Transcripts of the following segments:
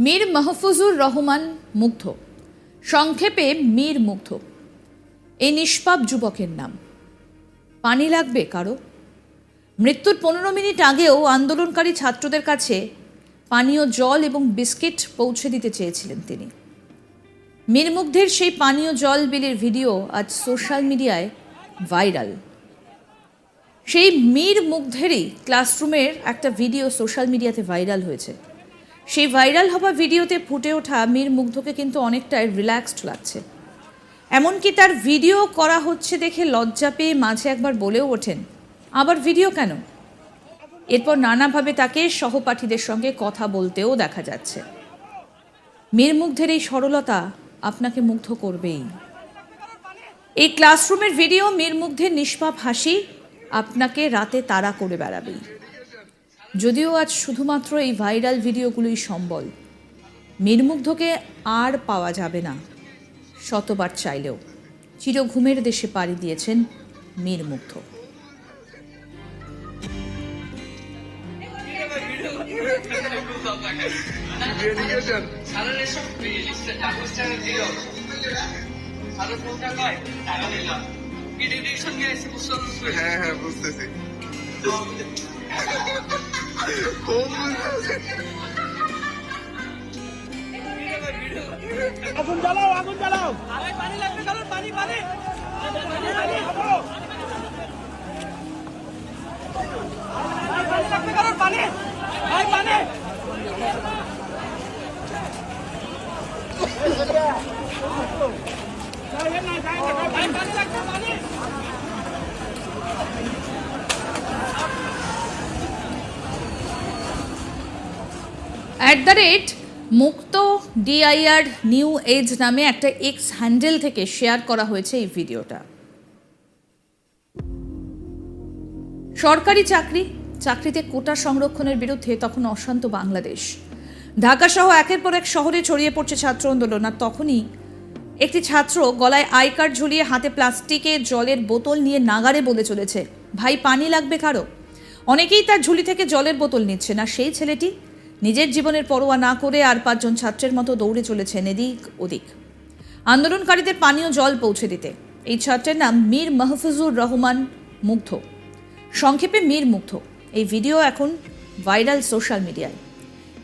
মীর মাহফুজুর রহমান মুগ্ধ, সংক্ষেপে মীর মুগ্ধ। এই নিষ্পাপ যুবকের নাম। পানি লাগবে কারো? মৃত্যুর 15 মিনিট আগেও আন্দোলনকারী ছাত্রদের কাছে পানীয় জল এবং বিস্কিট পৌঁছে দিতে চেয়েছিলেন তিনি। মীর মুগ্ধের সেই পানীয় জল বিলির ভিডিও আজ সোশ্যাল মিডিয়ায় ভাইরাল। সেই মীর মুগ্ধেরই ক্লাসরুমের একটা ভিডিও সোশ্যাল মিডিয়াতে ভাইরাল হয়েছে। সেই ভাইরাল হওয়া ভিডিওতে ফুটে ওঠা মীর মুগ্ধকে কিন্তু অনেকটাই রিল্যাক্সড লাগছে। এমনকি তার ভিডিও করা হচ্ছে দেখে লজ্জা পেয়ে মাঝে একবার বলেও ওঠেন, আবার ভিডিও কেন? এরপর নানাভাবে তাকে সহপাঠীদের সঙ্গে কথা বলতেও দেখা যাচ্ছে। মীর মুগ্ধের এই সরলতা আপনাকে মুগ্ধ করবেই। এই ক্লাসরুমের ভিডিও মীর মুগ্ধের নিষ্পাপ হাসি আপনাকে রাতে তাড়া করে বেড়াবেই। যদিও আজ শুধুমাত্র এই ভাইরাল ভিডিওগুলোই সম্বল, মীর মুগ্ধকে আর পাওয়া যাবে না। শতবার চাইলেও চিরঘুমের দেশে পাড়ি দিয়েছেন মীর মুগ্ধ। হ্যাঁ বুঝতেছি। আগুন জ্বালাও, আগুন জ্বালাও। পানি লাগবে কারণ, পানি পানি লাগবে কারণ, পানি পানি। মুক্ত ডিআইআর নিউ এজ নামে একটা এক্স হ্যান্ডেল থেকে শেয়ার করা হয়েছে এই ভিডিওটা। সরকারি চাকরিতে কোটা সংরক্ষণের বিরুদ্ধে তখন অশান্ত বাংলাদেশ। ঢাকা সহ একের পর এক শহরে ছড়িয়ে পড়ছে ছাত্র আন্দোলন। আর তখনই একটি ছাত্র গলায় আই কার্ড ঝুলিয়ে হাতে প্লাস্টিকের জলের বোতল নিয়ে নাগারে বলে চলেছে, ভাই পানি লাগবে কারো? অনেকেই তার ঝুলি থেকে জলের বোতল নিচ্ছে না। সেই ছেলেটি নিজের জীবনের পরোয়া না করে আর 5 জন ছাত্রের মতো দৌড়ে চলেছেন এদিক ওদিক আন্দোলনকারীদের পানীয় জল পৌঁছে দিতে। এই ছাত্রের নাম মীর মাহফুজুর রহমান মুগ্ধ, সংক্ষেপে মীর মুগ্ধ। এই ভিডিও এখন ভাইরাল সোশ্যাল মিডিয়ায়।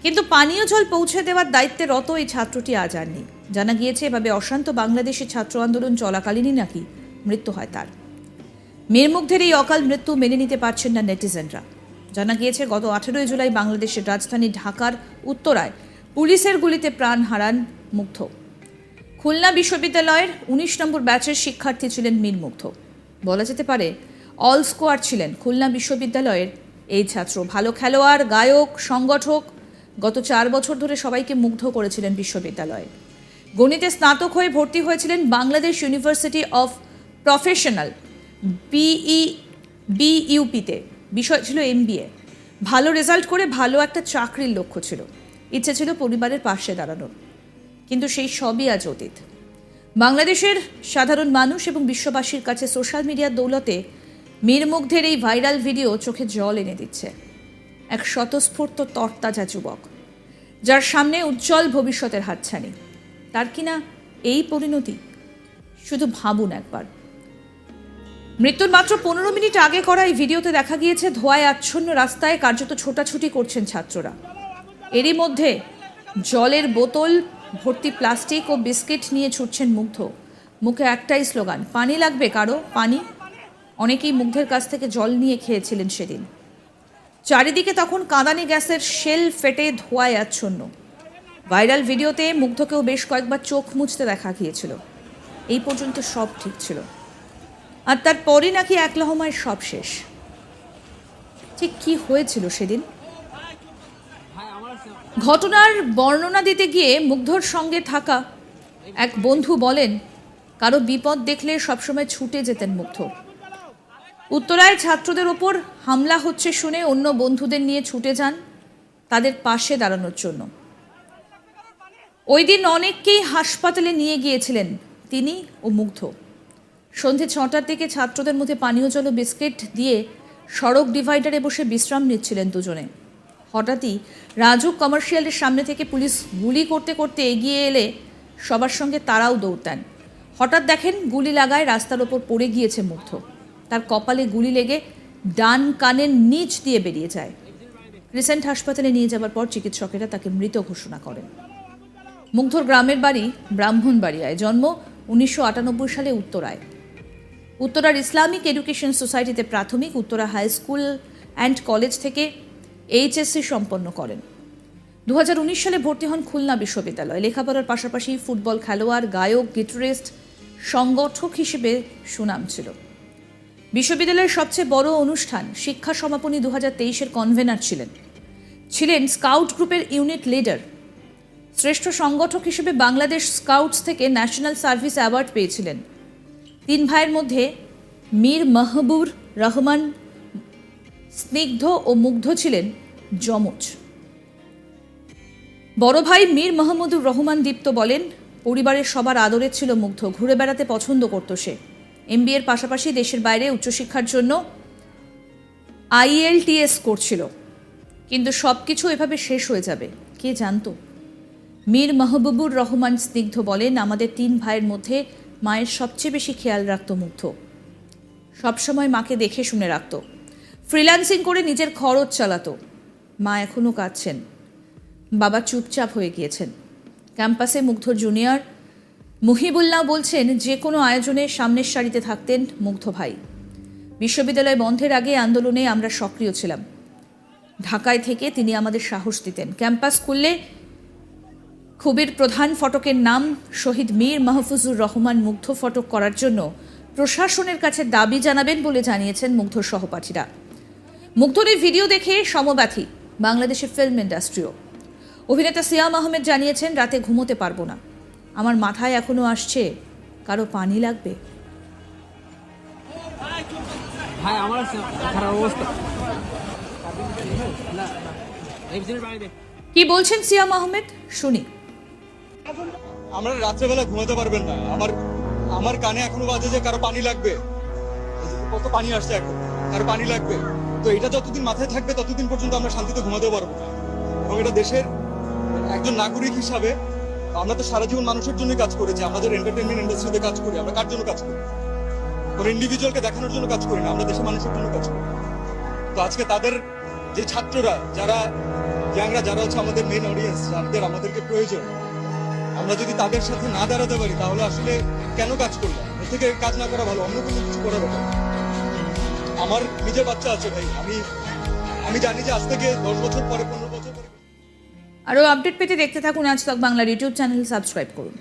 কিন্তু পানীয় জল পৌঁছে দেওয়ার দায়িত্বে রত এই ছাত্রটি আজ আর নেই। জানা গিয়েছে এভাবে অশান্ত বাংলাদেশে ছাত্র আন্দোলন চলাকালীনই নাকি মৃত্যু হয় তার। মীর মুগ্ধের এই অকাল মৃত্যু মেনে নিতে পারছেন না নেটিজেনরা। জানা গিয়েছে গত 18 জুলাই বাংলাদেশের রাজধানী ঢাকার উত্তরায় পুলিশের গুলিতে প্রাণ হারান মুগ্ধ। খুলনা বিশ্ববিদ্যালয়ের 19 নম্বর ব্যাচের শিক্ষার্থী ছিলেন মীর মুগ্ধ। বলা যেতে পারে অল স্কোয়াড ছিলেন খুলনা বিশ্ববিদ্যালয়ের এই ছাত্র। ভালো খেলোয়াড়, গায়ক, সংগঠক। গত 4 বছর ধরে সবাইকে মুগ্ধ করেছিলেন বিশ্ববিদ্যালয়ে। গণিতে স্নাতক হয়ে ভর্তি হয়েছিলেন বাংলাদেশ ইউনিভার্সিটি অফ প্রফেশনাল বিইউপিতে। বিষয় ছিল MBA। ভালো রেজাল্ট করে ভালো একটা চাকরির লক্ষ্য ছিল। ইচ্ছে ছিল পরিবারের পাশে দাঁড়ানোর। কিন্তু সেই সবই আজ অতীত। বাংলাদেশের সাধারণ মানুষ এবং বিশ্ববাসীর কাছে সোশ্যাল মিডিয়ার দৌলতে মীর মুগ্ধের এই ভাইরাল ভিডিও চোখে জল এনে দিচ্ছে। এক স্বতঃস্ফূর্ত তরতাজা যুবক, যার সামনে উজ্জ্বল ভবিষ্যতের হাতছানি, তার কিনা এই পরিণতি। শুধু ভাবুন একবার। মৃত্যুর মাত্র 15 মিনিট আগে করা এই ভিডিওতে দেখা গিয়েছে ধোঁয়ায় আচ্ছন্ন রাস্তায় কার্যত ছোটাছুটি করছেন ছাত্ররা। এরই মধ্যে জলের বোতল ভর্তি প্লাস্টিক ও বিস্কিট নিয়ে ছুটছেন মুগ্ধ। মুখে একটাই স্লোগান, পানি লাগবে কারো? পানি। অনেকেই মুগ্ধের কাছ থেকে জল নিয়ে খেয়েছিলেন সেদিন। চারিদিকে তখন কাঁদানে গ্যাসের শেল ফেটে ধোঁয়ায় আচ্ছন্ন। ভাইরাল ভিডিওতে মুগ্ধকেও বেশ কয়েকবার চোখ মুছতে দেখা গিয়েছিল। এই পর্যন্ত সব ঠিক ছিল, আর তারপরই নাকি এক লহমায় সব শেষ। ঠিক কি হয়েছিল সেদিন? ঘটনার বর্ণনা দিতে গিয়ে মুগ্ধর সঙ্গে থাকা এক বন্ধু বলেন, কারো বিপদ দেখলে সবসময় ছুটে যেতেন মুগ্ধ। উত্তরায় ছাত্রদের ওপর হামলা হচ্ছে শুনে অন্য বন্ধুদের নিয়ে ছুটে যান তাদের পাশে দাঁড়ানোর জন্য। ওই দিন অনেককেই হাসপাতালে নিয়ে গিয়েছিলেন তিনি ও মুগ্ধ। সন্ধে 6টার দিকে ছাত্রদের মধ্যে পানীয় জল ও বিস্কিট দিয়ে সড়ক ডিভাইডারে বসে বিশ্রাম নিচ্ছিলেন দুজনে। হঠাৎই রাজু কমার্শিয়ালের সামনে থেকে পুলিশ গুলি করতে করতে এগিয়ে এলে সবার সঙ্গে তারাও দৌড় দেন। হঠাৎ দেখেন গুলি লাগায় রাস্তার ওপর পড়ে গিয়েছে মুগ্ধ। তার কপালে গুলি লেগে ডান কানের নিচ দিয়ে বেরিয়ে যায়। রিসেন্ট হাসপাতালে নিয়ে যাওয়ার পর চিকিৎসকেরা তাকে মৃত ঘোষণা করেন। মুগ্ধর গ্রামের বাড়ি ব্রাহ্মণবাড়িয়ায়, জন্ম 1998 সালে উত্তরায়। উত্তরার ইসলামিক এডুকেশন সোসাইটিতে প্রাথমিক, Uttara high school and college থেকে এইচএসসি সম্পন্ন করেন। 2019 সালে ভর্তি হন খুলনা বিশ্ববিদ্যালয়ে। লেখাপড়ার পাশাপাশি ফুটবল খেলোয়াড়, গায়ক, গিটারিস্ট, সংগঠক হিসেবে সুনাম ছিল। বিশ্ববিদ্যালয়ের সবচেয়ে বড় অনুষ্ঠান শিক্ষা সমাপনী 2023-এর কনভেনার ছিলেন স্কাউট গ্রুপের ইউনিট লিডার। শ্রেষ্ঠ সংগঠক হিসেবে বাংলাদেশ স্কাউটস থেকে ন্যাশনাল সার্ভিস অ্যাওয়ার্ড পেয়েছিলেন। 3 ভাইয়ের মধ্যে মীর মাহবুবুর রহমান স্নিগ্ধ ও মুগ্ধ ছিলেন যমজ। বড় ভাই মীর মাহমুদুর রহমান দীপ্ত বলেন, পরিবারের সবার আদরের ছিল মুগ্ধ। ঘুরে বেড়াতে পছন্দ করত সে। MBA-এর পাশাপাশি দেশের বাইরে উচ্চশিক্ষার জন্য IELTS করছিল, কিন্তু সবকিছু এভাবে শেষ হয়ে যাবে কে জানতো। মীর মাহবুবুর রহমান স্নিগ্ধ বলেন, আমাদের 3 ভাইয়ের মধ্যে মায়ের সবচেয়ে বেশি খেয়াল রাখত মুগ্ধ। সবসময় মাকে দেখে শুনে রাখত। ফ্রিল্যান্সিং করে নিজের খরচ চালাতো। মা এখনও কাঁদছেন, বাবা চুপচাপ হয়ে গিয়েছেন। ক্যাম্পাসে মুগ্ধর জুনিয়র মুহিবুল্লাহ বলছেন, যে কোনো আয়োজনে সামনের সারিতে থাকতেন মুগ্ধ ভাই। বিশ্ববিদ্যালয় বন্ধের আগে আন্দোলনে আমরা সক্রিয় ছিলাম। ঢাকায় থেকে তিনি আমাদের সাহস দিতেন। ক্যাম্পাস খুললে খুবির প্রধান ফটকের নাম শহীদ মীর মাহফুজুর রহমান মুগ্ধ ফটক করার জন্য প্রশাসনের কাছে দাবি জানাবেন বলে জানিয়েছেন মুগ্ধর সহপাঠীরা। মুগ্ধর এই ভিডিও দেখে সমব্যথী বাংলাদেশের ফিল্ম ইন্ডাস্ট্রিও। অভিনেতা সিয়াম আহমেদ জানিয়েছেন, রাতে ঘুমোতে পারবো না, আমার মাথায় এখনো আসছে কারো পানি লাগবে। ভাই আমার খারাপ অবস্থা না, কি বলছেন সিয়াম আহমেদ, শুনি। আমরা রাত্রেবেলা ঘুমাতে পারবেন না। আমার কানে এখনো বাজে যে কারো পানি লাগবে, কত পানি আসছে এখন, কারো পানি লাগবে। তো এটা যতদিন মাথায় থাকবে ততদিন পর্যন্ত আমরা শান্তিতে ঘুমাতে পারবো না। এবং এটা দেশের একজন নাগরিক হিসাবে আমরা তো সারা জীবন মানুষের জন্য কাজ করেছি। আমাদের এন্টারটেইনমেন্ট ইন্ডাস্ট্রিতে কাজ করি, আমরা কার জন্য কাজ করি? কোনো ইন্ডিভিজুয়ালকে দেখানোর জন্য কাজ করি না, আমরা দেশের মানুষের জন্য কাজ করি। তো আজকে তাদের যে ছাত্ররা, যারা ইয়াংরা, যারা হচ্ছে আমাদের মেইন অডিয়েন্স, আমাদেরকে প্রয়োজন, আমরা যদি তাদের সাথে না দাঁড়াতে পারি তাহলে আসলে কেন কাজ করলাম? এর থেকে কাজ না করা ভালো, অন্য কোনো কিছু করা ভালো। আমার নিজের বাচ্চা আছে ভাই, আমি জানি যে আজ থেকে 10 বছর পরে, 15 বছর পরে। আরও আপডেট পেতে দেখতে থাকুন আজ তক বাংলার ইউটিউব চ্যানেল, সাবস্ক্রাইব করুন।